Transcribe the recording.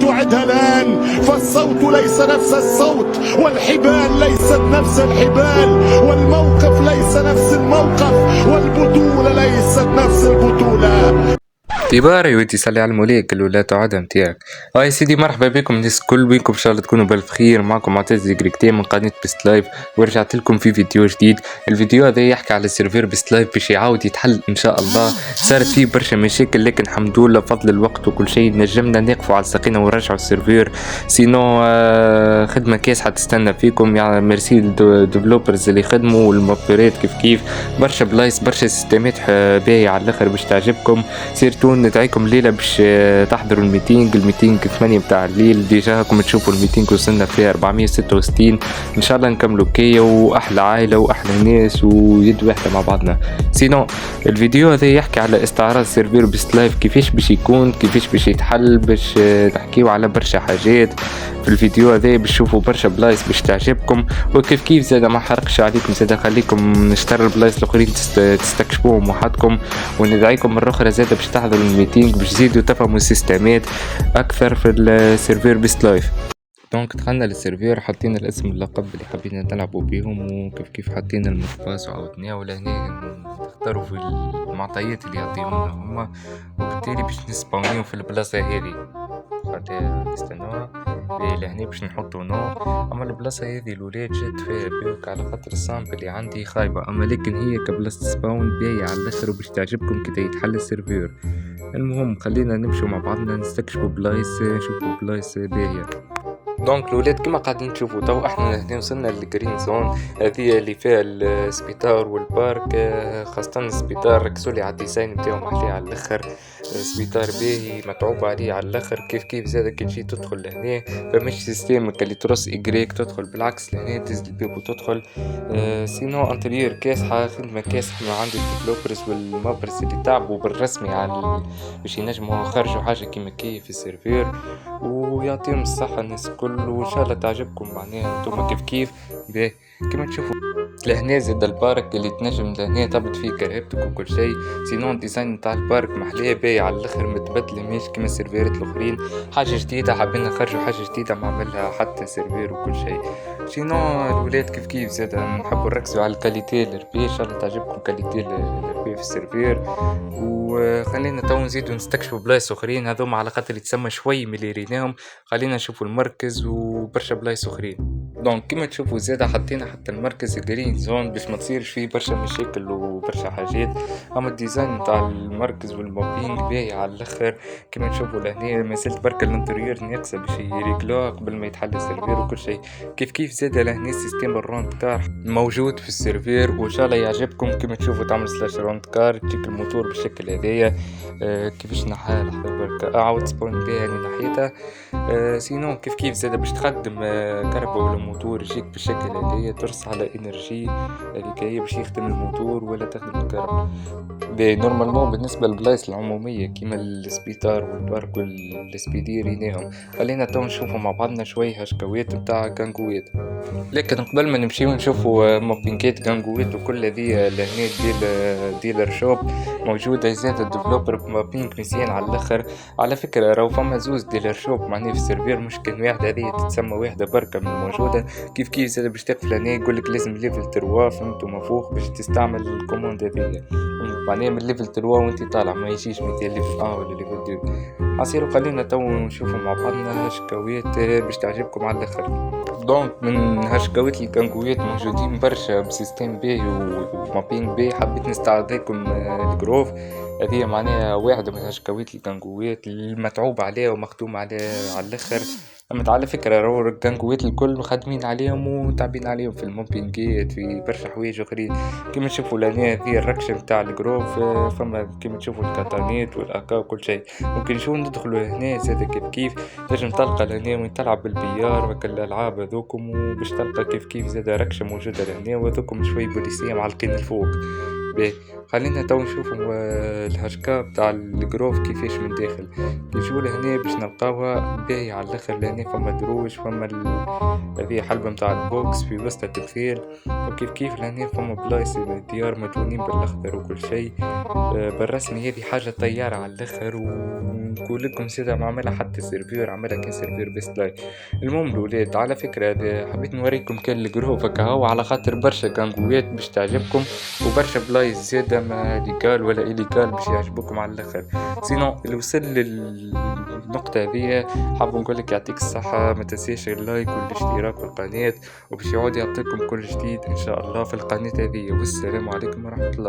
وتعدها الآن، فالصوت ليس نفس الصوت، والحبال ليست نفس الحبال، والموقف ليس نفس الموقف، والبطولة ليست نفس البطولة. تباري وانتي صلي على الموليك الولاة عدم تاعك. هاي سيدي مرحبا بكم الناس الكل، وينكم ان شاء الله تكونوا بالف خير. معكم معتز جريكتين من قناة بيست لايف، ورجعت لكم في فيديو جديد. الفيديو هذا يحكي على السيرفير بيست لايف باش يعاود يتحل ان شاء الله. صارت فيه برشا مشاكل، لكن الحمد لله بفضل الوقت وكل شيء نجمنا نقفوا على ساقينا ونرجعوا السيرفير. سينو خدمة كاس حتستنى فيكم، يعني ميرسي الديفلوبرز اللي خدموا والموبرات كيف برشا بلايص برشا سيستمات باهية على الاخر باش تعجبكم. سيرتو ندعيكم الليلة باش تحضروا الميتينج 8 متاع الليل. ديجا راكم تشوفوا الميتينج وصلنا فيها 466 ان شاء الله نكملوا كيا واحلى عائلة واحلى ناس ويد واحدة مع بعضنا. سينو الفيديو هذا يحكي على استعراض سيرفير بيست لايف، كيفاش باش يكون، كيفاش باش يتحل، باش نحكيو على برشا حاجات في الفيديو هذا، باش تشوفوا برشا بلايص باش تعجبكم. وكيف زاد ما حرقش عليكم، زاد خليكم نشتري البلايص الاخرين تستكشفوهم وحدكم. وندعيكم مرة اخرى زاد باش تحضروا الميتينج باش تزيدوا تفهموا السيستمات اكثر في السيرفير بيست لايف. دونك دخلنا للسيرفير، حطينا الاسم واللقب اللي حابين نلعبوا بيهم، وكيف حطينا المقباس وعاودناه. ولهنا نختاروا في المعطيات اللي يعطيونا هما، وبالتالي باش نسباونيو في البلاصة هذه. خاطر نستناوها لهنا باش نحطو نو. اما البلاصة هذه الولاد جات فيها بيوك على خاطر السامبل اللي عندي خايبة، اما لكن هي كبلاصة سباون باهية على الاخر وباش تعجبكم كي يتحل السيرفير. المهم خلينا نمشوا مع بعضنا نستكشفوا بلايص، نشوفوا بلايص باهية. دونك الولاد كما قاعدين تشوفوا تو احنا هنا وصلنا للجرين زون، هذه اللي فيها السبيطار والبارك. خاصة السبيطار ركزولي على الديزاين نتاعو محلي على الاخر، سبيطار باهي متعوب عليه على الاخر. كيف زاد كي تجي تدخل لهنا فمش سيستم اللي ترص اجريك تدخل، بالعكس لهنا تهز الباب وتدخل. سينو انتريور كاسحة، خدمة كاسحة مع عند الديفلوبرز والمابرز اللي تعبوا بالرسمي على باش ينجموا يخرجوا حاجة كيما كي في السيرفير، ويعطيهم الصحة الناس الكل. وان شاء الله تعجبكم معناها انتوما كيف باهي كما تشوفوا. لهنا زاد البارك اللي تنجم لهنا تهبط فيه كرهبتك وكل شيء. سينو الديزاين نتاع البارك محليه باهي على الاخر، متبدل ماهيش كيما السيرفيرات الاخرين، حاجه جديده حابين نخرجوا حاجه جديده ما عملها حتى سيرفير وكل شيء. سينو الولاد كيف زاد نحبوا نركزوا على الكاليتي الربي، ان شاء الله تعجبكم كاليتي الربي في السيرفير. وخلينا تو نزيدوا نستكشفوا بلايص اخرين هذوما على خاطر يتسمى شوي من اللي ريناهم. خلينا نشوفوا المركز وبرشا بلايص اخرين. دونك كما تشوفوا زادا حطينا حتى المركز الجرين زون باش ما تصيرش فيه برشا مشاكل وبرشا حاجات. اما الديزاين نتاع المركز والموبينج باهي على الاخر كما تشوفوا لهنا. ما زلت بركا الانتريور ناقصه باش يريكلوها قبل ما يتحل السيرفير وكل شيء. كيف زادا لهنا سيستم الروند كار موجود في السيرفير، وان شاء الله يعجبكم. كما تشوفوا تعمل سلاش روند كار تجيك الموتور بالشكل هذايا. كيفاش نحاها لحظه بركا اعاود سبون بها اللي ناحيتها. سينو كيف زادا باش تخدم كهرباء ولا موتور يجيك بالشكل هذايا، ترص على انرجي هذيك هي باش يخدم الموتور ولا تخدم الكهرباء. نورمالمون بالنسبه للبلايص العموميه كيما السبيطار والبارك والسبيدير يناهم. خلينا تو نشوفوا مع بعضنا شويه هشكوات نتاع كانغوات، لكن قبل ما نمشيو نشوفوا موبينكات كانغوات وكل هذه لهنا ديلر شوب موجوده. زاد الديفلوبر موبينك مزيان على الاخر. على فكره راهو فما زوز ديلر شوب معناه في السيرفير، مش كان واحده هذه تتسمى واحده بركه من الموجوده. كيف زاد باش تقفل هنا يقولك لازم ليفل 3 فهمتوا مفوق باش تستعمل الكوموند هذه، معناها من ليفل 3 وانت طالع ما يجيش مثل ليفل 1 ولا ليفل 2. عصيروا خلينا تو نشوفوا مع بعضنا هشكوات باش تعجبكم على الاخر. دونك من هشكوات الكانغوات موجودين برشا بسيستم باهي ومابينج باهي. حبيت نستعرض لكم الجروف هذه معناها واحدة من هشكوات الكانغوات المتعوب عليها ومخدوم عليها على الاخر. اما على فكرة راهو الكانغوات الكل مخدمين عليهم وتعبين عليهم في الموبينجات في برشا حوايج اخرين. كيما تشوفوا لهنا هذه الركشة نتاع الجروف، فما كيما تشوفوا الكاتانيت والاكا وكل شيء. ممكن نشوفوا ندخلوا هنا زاد كيف تنجم تلقى لهنا وين تلعب بالبيار وكل الالعاب هذوكم، وباش تلقى كيف زاد ركشة موجودة لهنا وهذوكم شوي بوليسية معلقين الفوق. باهي خلينا تو نشوفوا الهشكة بتاع الجروف كيفاش من داخل. نجيو لهنا باش نلقاوها باهي على الاخر. لهنا فما دروج، فما هذه حلبة متاع البوكس في وسط التمثيل، وكيف كيف لهنا فما بلايص الديار مدهونين بالاخضر وكل شيء. بالرسمي هذه حاجة طيارة على الاخر، ونقول لكم سيدا ما عملها حتى سيرفير، عملها كان سيرفير بيست لايف. المهم الولاد على فكرة حبيت نوريكم كان الجروف هكا على خاطر برشا كانجوات باش تعجبكم، وبرشا بلايص زيادة ما ليكال ولا إليكال باش يعجبوكم على الاخر. سينو اللي وصل للنقطة هذه حاب نقولك يعطيك الصحة، ما تنسيش اللايك والاشتراك في القناة، وباش يعود يعطيكم كل جديد ان شاء الله في القناة هذه. والسلام عليكم ورحمة الله.